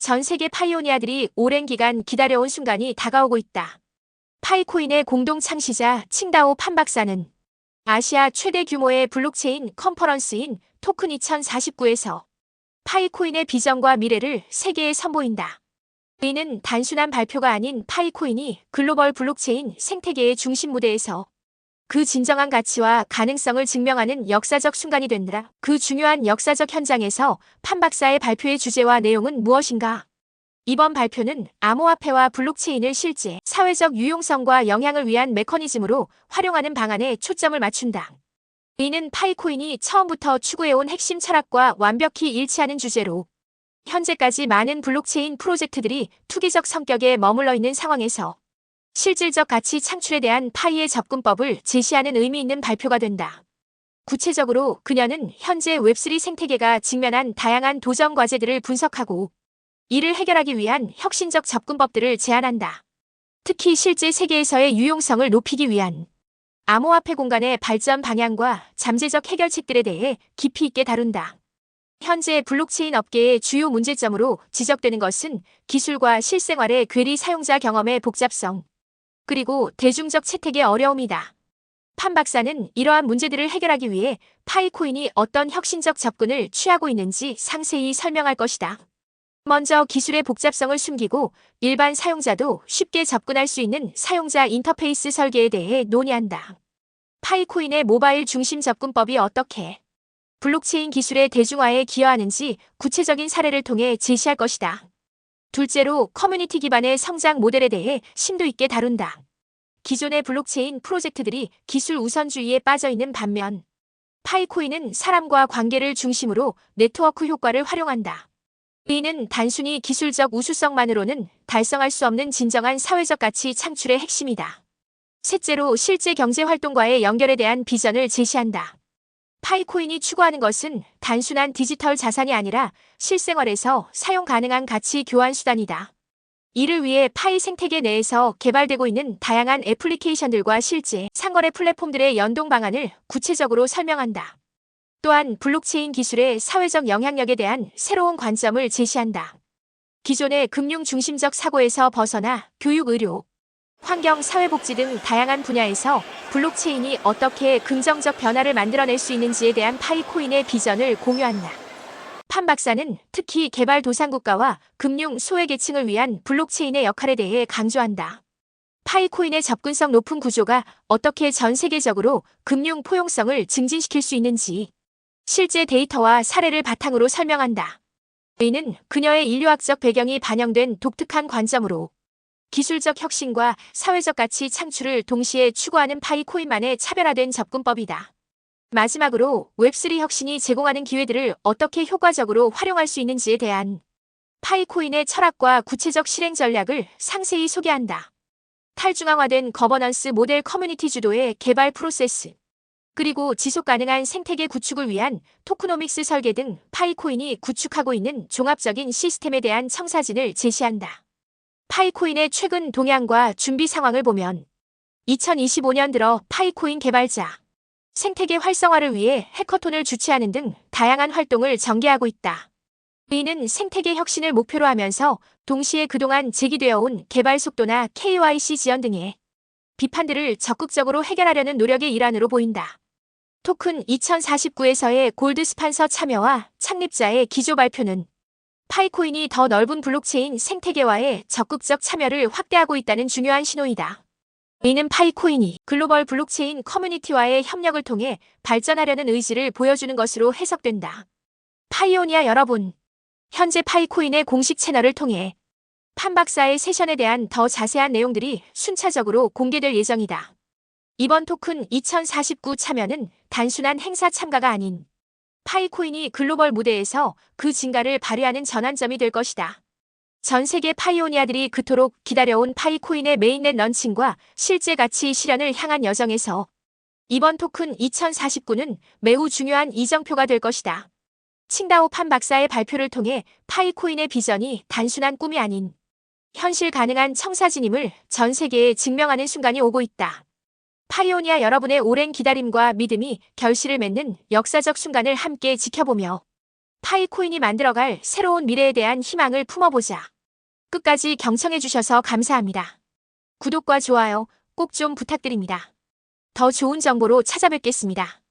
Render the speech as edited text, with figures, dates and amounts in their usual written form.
전 세계 파이오니아들이 오랜 기간 기다려온 순간이 다가오고 있다. 파이코인의 공동 창시자 칭다오 판 박사는 아시아 최대 규모의 블록체인 컨퍼런스인 토큰 2049에서 파이코인의 비전과 미래를 세계에 선보인다. 이는 단순한 발표가 아닌 파이코인이 글로벌 블록체인 생태계의 중심 무대에서 그 진정한 가치와 가능성을 증명하는 역사적 순간이 된다. 그 중요한 역사적 현장에서 판 박사의 발표의 주제와 내용은 무엇인가? 이번 발표는 암호화폐와 블록체인을 실제 사회적 유용성과 영향을 위한 메커니즘으로 활용하는 방안에 초점을 맞춘다. 이는 파이코인이 처음부터 추구해온 핵심 철학과 완벽히 일치하는 주제로 현재까지 많은 블록체인 프로젝트들이 투기적 성격에 머물러 있는 상황에서 실질적 가치 창출에 대한 파이의 접근법을 제시하는 의미 있는 발표가 된다. 구체적으로 그녀는 현재 웹3 생태계가 직면한 다양한 도전 과제들을 분석하고 이를 해결하기 위한 혁신적 접근법들을 제안한다. 특히 실제 세계에서의 유용성을 높이기 위한 암호화폐 공간의 발전 방향과 잠재적 해결책들에 대해 깊이 있게 다룬다. 현재 블록체인 업계의 주요 문제점으로 지적되는 것은 기술과 실생활의 괴리, 사용자 경험의 복잡성, 그리고 대중적 채택의 어려움이다. 판 박사는 이러한 문제들을 해결하기 위해 파이코인이 어떤 혁신적 접근을 취하고 있는지 상세히 설명할 것이다. 먼저 기술의 복잡성을 숨기고 일반 사용자도 쉽게 접근할 수 있는 사용자 인터페이스 설계에 대해 논의한다. 파이코인의 모바일 중심 접근법이 어떻게 블록체인 기술의 대중화에 기여하는지 구체적인 사례를 통해 제시할 것이다. 둘째로 커뮤니티 기반의 성장 모델에 대해 심도 있게 다룬다. 기존의 블록체인 프로젝트들이 기술 우선주의에 빠져 있는 반면 파이코인은 사람과 관계를 중심으로 네트워크 효과를 활용한다. 이는 단순히 기술적 우수성만으로는 달성할 수 없는 진정한 사회적 가치 창출의 핵심이다. 셋째로 실제 경제 활동과의 연결에 대한 비전을 제시한다. 파이코인이 추구하는 것은 단순한 디지털 자산이 아니라 실생활에서 사용 가능한 가치 교환 수단이다. 이를 위해 파이 생태계 내에서 개발되고 있는 다양한 애플리케이션들과 실제 상거래 플랫폼들의 연동 방안을 구체적으로 설명한다. 또한 블록체인 기술의 사회적 영향력에 대한 새로운 관점을 제시한다. 기존의 금융 중심적 사고에서 벗어나 교육, 의료, 환경, 사회복지 등 다양한 분야에서 블록체인이 어떻게 긍정적 변화를 만들어낼 수 있는지에 대한 파이코인의 비전을 공유한다. 판 박사는 특히 개발도상국가와 금융 소외계층을 위한 블록체인의 역할에 대해 강조한다. 파이코인의 접근성 높은 구조가 어떻게 전 세계적으로 금융 포용성을 증진시킬 수 있는지 실제 데이터와 사례를 바탕으로 설명한다. 이는 그녀의 인류학적 배경이 반영된 독특한 관점으로 기술적 혁신과 사회적 가치 창출을 동시에 추구하는 파이코인만의 차별화된 접근법이다. 마지막으로 웹3 혁신이 제공하는 기회들을 어떻게 효과적으로 활용할 수 있는지에 대한 파이코인의 철학과 구체적 실행 전략을 상세히 소개한다. 탈중앙화된 거버넌스 모델, 커뮤니티 주도의 개발 프로세스, 그리고 지속 가능한 생태계 구축을 위한 토크노믹스 설계 등 파이코인이 구축하고 있는 종합적인 시스템에 대한 청사진을 제시한다. 파이코인의 최근 동향과 준비 상황을 보면 2025년 들어 파이코인 개발자, 생태계 활성화를 위해 해커톤을 주최하는 등 다양한 활동을 전개하고 있다. 이는 생태계 혁신을 목표로 하면서 동시에 그동안 제기되어 온 개발 속도나 KYC 지연 등의 비판들을 적극적으로 해결하려는 노력의 일환으로 보인다. 토큰 2049에서의 골드 스판서 참여와 창립자의 기조 발표는 파이코인이 더 넓은 블록체인 생태계와의 적극적 참여를 확대하고 있다는 중요한 신호이다. 이는 파이코인이 글로벌 블록체인 커뮤니티와의 협력을 통해 발전하려는 의지를 보여주는 것으로 해석된다. 파이오니아 여러분, 현재 파이코인의 공식 채널을 통해 판 박사의 세션에 대한 더 자세한 내용들이 순차적으로 공개될 예정이다. 이번 토큰 2049 참여는 단순한 행사 참가가 아닌 파이코인이 글로벌 무대에서 그 진가를 발휘하는 전환점이 될 것이다. 전 세계 파이오니아들이 그토록 기다려온 파이코인의 메인넷 런칭과 실제 가치 실현을 향한 여정에서 이번 토큰 2049는 매우 중요한 이정표가 될 것이다. 칭다오 판 박사의 발표를 통해 파이코인의 비전이 단순한 꿈이 아닌 현실 가능한 청사진임을 전 세계에 증명하는 순간이 오고 있다. 파이오니아 여러분의 오랜 기다림과 믿음이 결실을 맺는 역사적 순간을 함께 지켜보며 파이코인이 만들어갈 새로운 미래에 대한 희망을 품어보자. 끝까지 경청해주셔서 감사합니다. 구독과 좋아요 꼭 좀 부탁드립니다. 더 좋은 정보로 찾아뵙겠습니다.